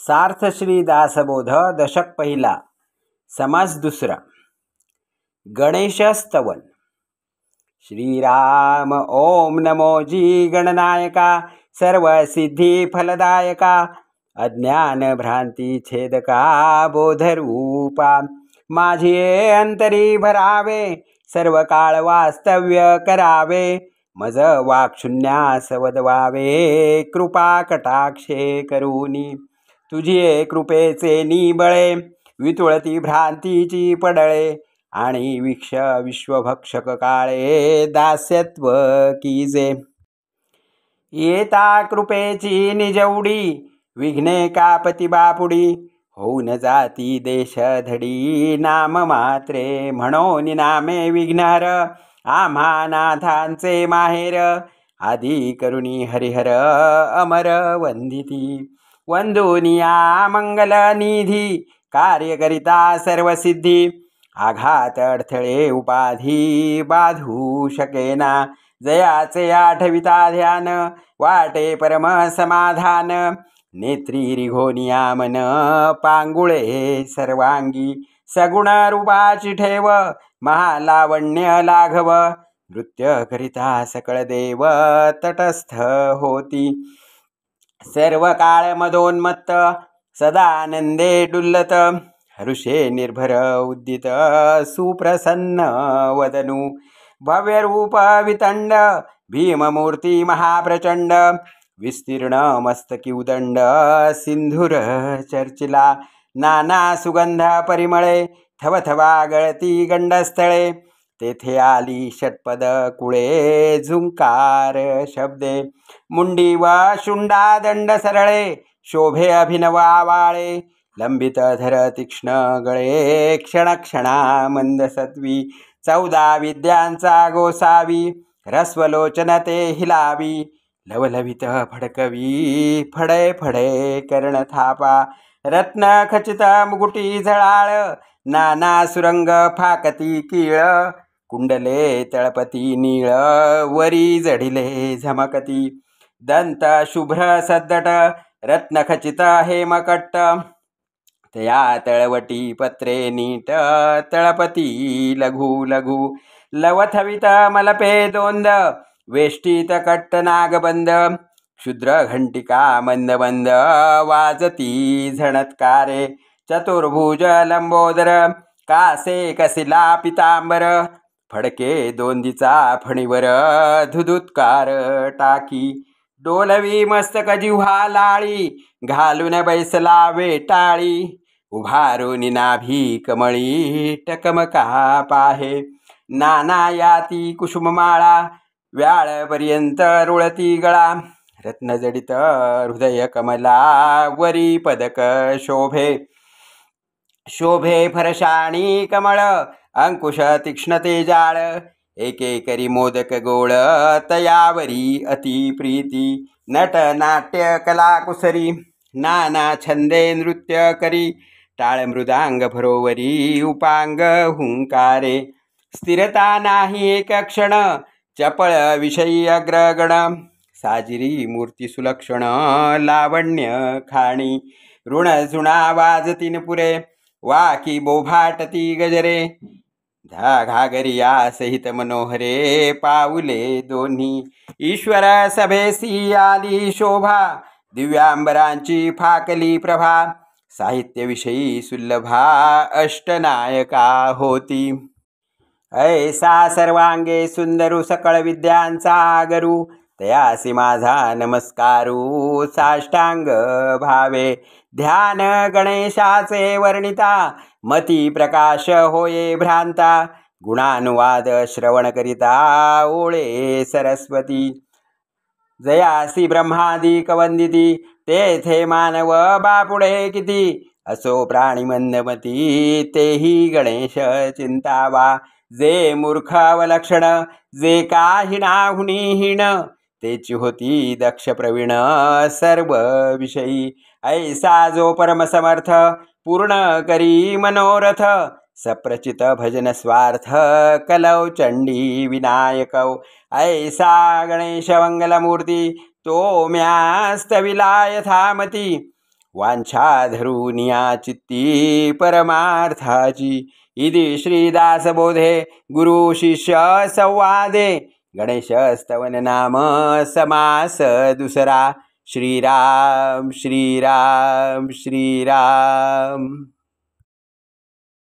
सार्थ श्री दासबोध दशक पहिला समास दुसरा. गणेश स्तवन. श्रीराम ओम नमो जी गणनायका, सर्व सिद्धी फलदायका, अज्ञान भ्रांती छेदका, बोधरूपा, माझी अंतरी भरावे, सर्व काळ वास्तव्य करावे, मज वाक्शून्यास वदवावे, कृपा कटाक्षे करूनी, तुझी कृपेचे निबळे, वितुळती भ्रांतीची पडळे, आणि विश्वभक्षक काळे, दास्यत्व कीजे. येता कृपेची निजवडी, विघ्ने कापती बापुडी, होऊन जाती देश धडी, नाम मात्रे म्हणून नामे विघ्नहर, आम्हा नाथांचे माहेर, आदी करुणी हरिहर अमर वंदिती, वंदुनिया मंगल निधी, कार्य करिता सर्व सिद्धी, आघात अडथळे उपाधी, बाधू शकेना, जयाचे आठविता ध्यान, वाटे परम समाधान, नेत्री रिघोनिया मन, पांगुळे सर्वांगी, सगुण रूपाची ठेव, महालावण्य लाघव, नृत्य करिता सकळ देव, तटस्थ होती, सर्व काळ मदोन्मत्त, सदानंदे डुल्लत, हरुषे निर्भर उद्दित, सुप्रसन्न वदनु, भव्य रूप वितंड, भीममूर्ती महाप्रचंड, विस्तीर्ण मस्तकी उदंड, सिंधुर चर्चिला, नाना सुगंध परिमळे, थवथवा गळती गंडस्थळे, तेथे आली षटपद कुळे, झुंकार शब्दे, मुंडी व शुंडा दंड सरळे, शोभे अभिनवा वाळे, लंबित धर तीक्ष्ण गळे, क्षणक्षणा मंद सत्वी, 14 विद्यांचा गोसावी, रस्वलोचन ते हिलावी, लवलवित फडकवी, फडे फडे कर्ण थापा, रत्न खचित मुकुटी झळाळ, नाना सुरंग फाकती कीळ, कुंडले तळपती नीळ, वरी जडिले झमकती, दंत शुभ्र सद्दट, रत्नखचित हेमकट्ट, तया तळवटी पत्रे नीट, तळपती लघु लघु, लवथवित मलपे दोंद, वेष्टीत कट्ट नागबंद, क्षुद्र घंटिका मंद मंद, वाजती झणत्कारे, चतुर्भुज लंबोदर, कासे कसिला पितांबर, फडके दोंदीचा फणीवर, धुधुत्कार टाकी, डोलवी मस्तक जिव्हा लाळी, घालून बैसला वेटाळी, उभारून नाभी कमळी, टकमका पाहे, नाना याती कुसुममाळा, व्याळपर्यंत रुळती गळा, रत्नजडित हृदय कमला, वरी पदक शोभे, शोभे फरशाणी कमळ, अंकुश तीक्ष्ण तेजाळ, एके करी मोदक गोळ, तयावरी अति प्रीती, नट नाट्य कला कुसरी, नाना छंदे नृत्य करी, टाळ मृदांग भरोवरी, उपांग हुंकारे, स्थिरता नाही एक क्षण, चपळ विषयी अग्रगण, साजिरी मूर्ती सुलक्षण, लावण्य खाणी, ऋण जुणा वाजतीन पुरे, वाकी बोभाटती गजरे, घागरिया सहित मनोहरे, पाऊले दोन्ही, ईश्वर सभेसी आली शोभा, दिव्यांबरांची फाकली प्रभा, साहित्यविषयी सुलभा, अष्टनायका होती, ऐसा सर्वांगे सुंदरू, सकळ विद्यांचा आगरू, तयासी माझा नमस्कारू, साष्टांग भावे, ध्यान गणेशाचे वर्णिता, मती प्रकाश होये भ्रांता, गुणानुवाद श्रवण करिता, ओळे सरस्वती, जयासी ब्रह्मादिक वंदिती, तेथे मानव बापुडे किती, असो प्राणी मंदमती, तेही गणेश चिंतावा, जे मूर्ख अवलक्षण, जे काही नाहुनीहीन, तेची होती दक्ष प्रवीण, सर्व विषयी, ऐसा जो परमसमर्थ, पूर्ण करी मनोरथ, सप्रचित भजन स्वार्थ, कलौ चंडी विनायकौ, ऐसा गणेश मंगलमूर्ती, तो म्यास्तविला यथामती, वांछा धरुनिया चित्ती परमार्थाची। इति श्रीदासबोधे गुरु शिष्य संवादे गणेशस्तवन नाम समास दुसरा। श्रीराम श्रीराम श्रीराम।